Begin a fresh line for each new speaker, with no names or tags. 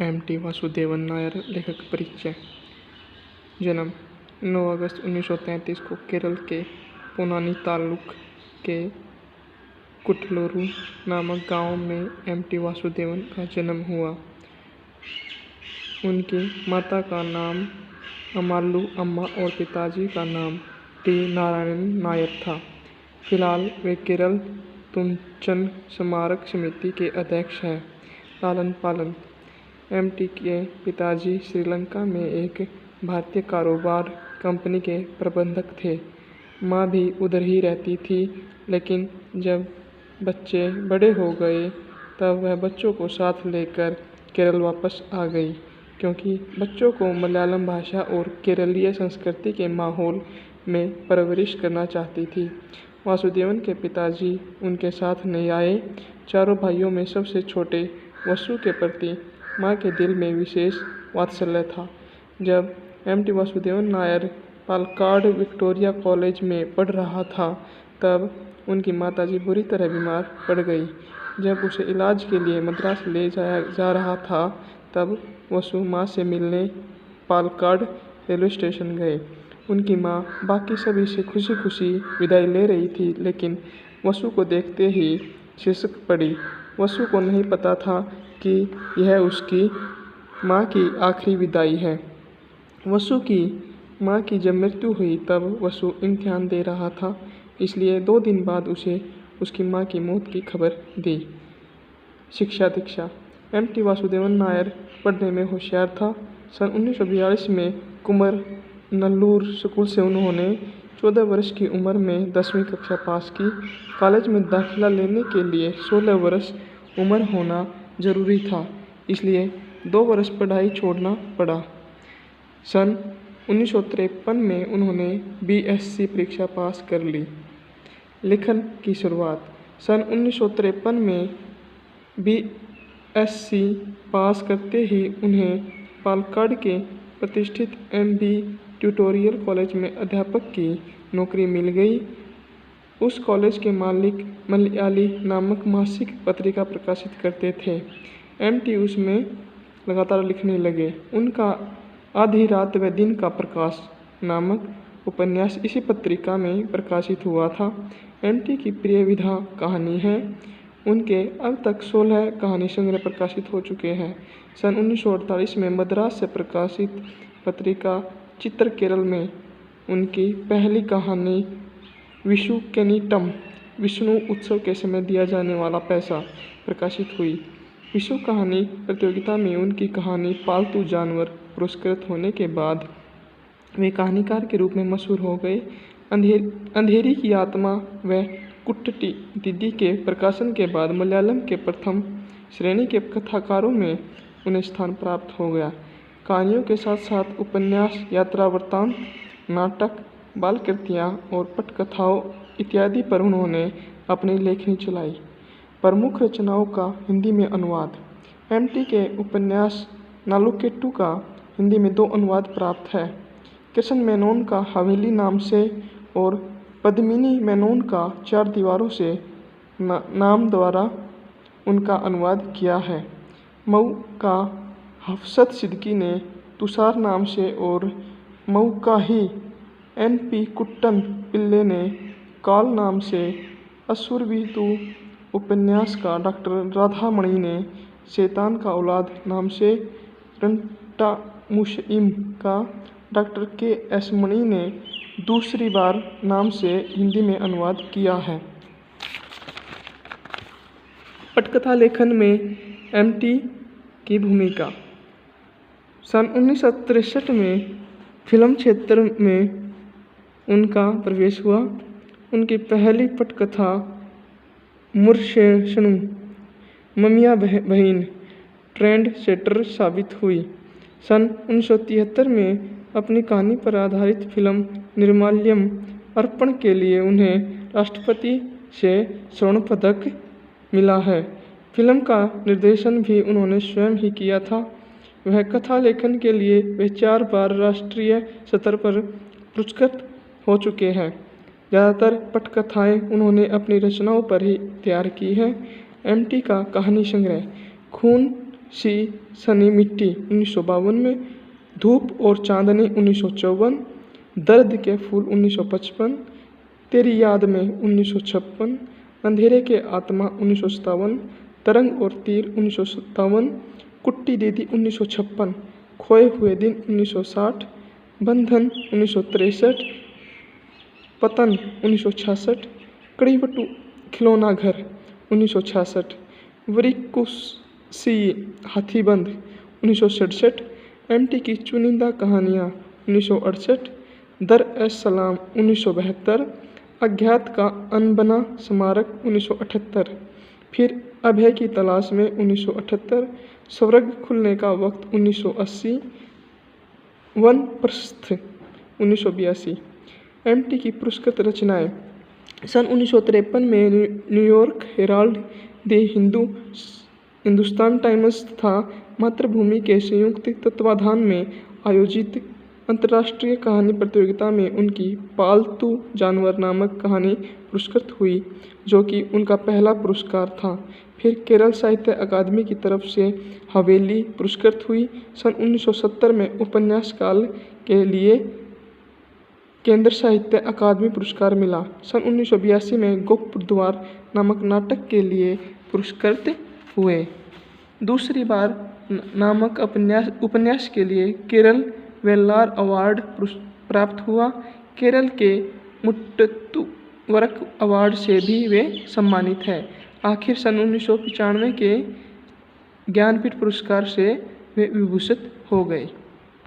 MT. Vasudevan Nair लेखक परिचय। जन्म 9 अगस्त 1933 को केरल के पोन्नानी तालुक के कुटलूरू नामक गांव में एम.टी. वासुदेवन का जन्म हुआ। उनकी माता का नाम अम्मालू अम्मा और पिताजी का नाम टी. नारायण नायर था। फिलहाल वे केरल तुंचन स्मारक समिति के अध्यक्ष हैं। लालन पालन। एम.टी. के पिताजी श्रीलंका में एक भारतीय कारोबार कंपनी के प्रबंधक थे। माँ भी उधर ही रहती थी, लेकिन जब बच्चे बड़े हो गए तब वह बच्चों को साथ लेकर केरल वापस आ गई, क्योंकि बच्चों को मलयालम भाषा और केरलीय संस्कृति के माहौल में परवरिश करना चाहती थी। वासुदेवन के पिताजी उनके साथ नहीं आए। चारों भाइयों में सबसे छोटे वसु के प्रति माँ के दिल में विशेष वात्सल्य था। जब MT. Vasudevan Nair Palakkad Victoria college में पढ़ रहा था, तब उनकी माताजी बुरी तरह बीमार पड़ गई। जब उसे इलाज के लिए मद्रास ले जाया जा रहा था, तब वसु माँ से मिलने पालक्काड रेलवे स्टेशन गए। उनकी माँ बाकी सभी से खुशी खुशी विदाई ले रही थी, लेकिन वसु को देखते ही सिसक पड़ी। वसु को नहीं पता था कि यह उसकी माँ की आखिरी विदाई है। वसु की माँ की जब मृत्यु हुई तब वसु इम्तिहान दे रहा था, इसलिए 2 दिन बाद उसे उसकी माँ की मौत की खबर दी। शिक्षा दीक्षा। एम.टी. वासुदेवन नायर पढ़ने में होशियार था। सन 1942 में कुमरनल्लूर स्कूल से उन्होंने 14 वर्ष की उम्र में 10वीं कक्षा पास की। कॉलेज में दाखिला लेने के लिए 16 वर्ष उम्र होना जरूरी था, इसलिए 2 वर्ष पढ़ाई छोड़ना पड़ा। सन 1953 में उन्होंने B.Sc परीक्षा पास कर ली। लेखन की शुरुआत। सन 1953 में B.Sc पास करते ही उन्हें पालक्काड के प्रतिष्ठित M.B. ट्यूटोरियल कॉलेज में अध्यापक की नौकरी मिल गई। उस कॉलेज के मालिक मलयाली नामक मासिक पत्रिका प्रकाशित करते थे। एम.टी. उसमें लगातार लिखने लगे। उनका आधी रात व दिन का प्रकाश नामक उपन्यास इसी पत्रिका में प्रकाशित हुआ था। एम.टी. की प्रिय विधा कहानी है। उनके अब तक 16 कहानी संग्रह प्रकाशित हो चुके हैं। सन 1948 में मद्रास से प्रकाशित पत्रिका चित्रकेरल में उनकी पहली कहानी विशुकैनीटम विष्णु उत्सव के समय दिया जाने वाला पैसा प्रकाशित हुई। विशु कहानी प्रतियोगिता में उनकी कहानी पालतू जानवर पुरस्कृत होने के बाद वे कहानीकार के रूप में मशहूर हो गए। अंधेरी की आत्मा व कुट्टटी दीदी के प्रकाशन के बाद मलयालम के प्रथम श्रेणी के कथाकारों में उन्हें स्थान प्राप्त हो गया। कहानियों के साथ साथ उपन्यास, यात्रा वृत्तांत, नाटक, बाल कृतियाँ और पटकथाओं इत्यादि पर उन्होंने अपनी लेखनी चलाई। प्रमुख रचनाओं का हिंदी में अनुवाद। एम.टी. के उपन्यास नालुकेट्टू का हिंदी में 2 अनुवाद प्राप्त है। कृष्ण मेनन का हवेली नाम से और पद्मिनी मेनन का 4 दीवारों से नाम द्वारा उनका अनुवाद किया है। मऊ का हफसत सिद्दीकी ने तुषार नाम से और मऊ का ही N.P. कुट्टन पिल्ले ने काल नाम से, असुरवीतु उपन्यास का डॉक्टर राधामणि ने शैतान का औलाद नाम से, रंटामुशइम का डॉक्टर K.S. मणि ने दूसरी बार नाम से हिंदी में अनुवाद किया है। पटकथा लेखन में एम.टी. की भूमिका। सन 1963 में फिल्म क्षेत्र में उनका प्रवेश हुआ। उनकी पहली पटकथा मुरशेशनु ममिया बहिन ट्रेंड सेटर साबित हुई। सन 1973 में अपनी कहानी पर आधारित फिल्म निर्माल्यम अर्पण के लिए उन्हें राष्ट्रपति से स्वर्ण पदक मिला है। फिल्म का निर्देशन भी उन्होंने स्वयं ही किया था। वह कथा लेखन के लिए वे 4 बार राष्ट्रीय स्तर पर पुरस्कृत हो चुके हैं। ज़्यादातर पटकथाएँ उन्होंने अपनी रचनाओं पर ही तैयार की हैं। एम.टी. का कहानी संग्रह। खून सी सनी मिट्टी 1952 में, धूप और चांदनी 1954, दर्द के फूल 1955, तेरी याद में 1956, अंधेरे के आत्मा 1957, तरंग और तीर 1957, कुट्टी दीदी 1956, खोए हुए दिन 1960, बंधन 1963, पतन 1966, कड़ीवटू खिलौना घर 1966, वरिकुशी हाथीबंद 1967, एमटी की चुनिंदा कहानियाँ 1968, दर एस सलाम 1972, अज्ञात का अनबना स्मारक 1978, फिर अभय की तलाश में 1978, स्वर्ग खुलने का वक्त 1980, वनप्रस्थ 1982। एमटी की पुरस्कृत रचनाएं। सन 1953 में New York Herald, the Hindustan times तथा मातृभूमि के संयुक्त तत्वाधान में आयोजित अंतर्राष्ट्रीय कहानी प्रतियोगिता में उनकी पालतू जानवर नामक कहानी पुरस्कृत हुई, जो कि उनका पहला पुरस्कार था। फिर केरल साहित्य अकादमी की तरफ से हवेली पुरस्कृत हुई। सन 1970 में उपन्यास काल के लिए केंद्र साहित्य अकादमी पुरस्कार मिला। सन 1982 में गोप द्वार नामक नाटक के लिए पुरस्कृत हुए। दूसरी बार नामक उपन्यास के लिए केरल वेल्लार अवार्ड प्राप्त हुआ। केरल के मुट्टुवर्क अवार्ड से भी वे सम्मानित हैं। आखिर सन 1995 के ज्ञानपीठ पुरस्कार से वे विभूषित हो गए।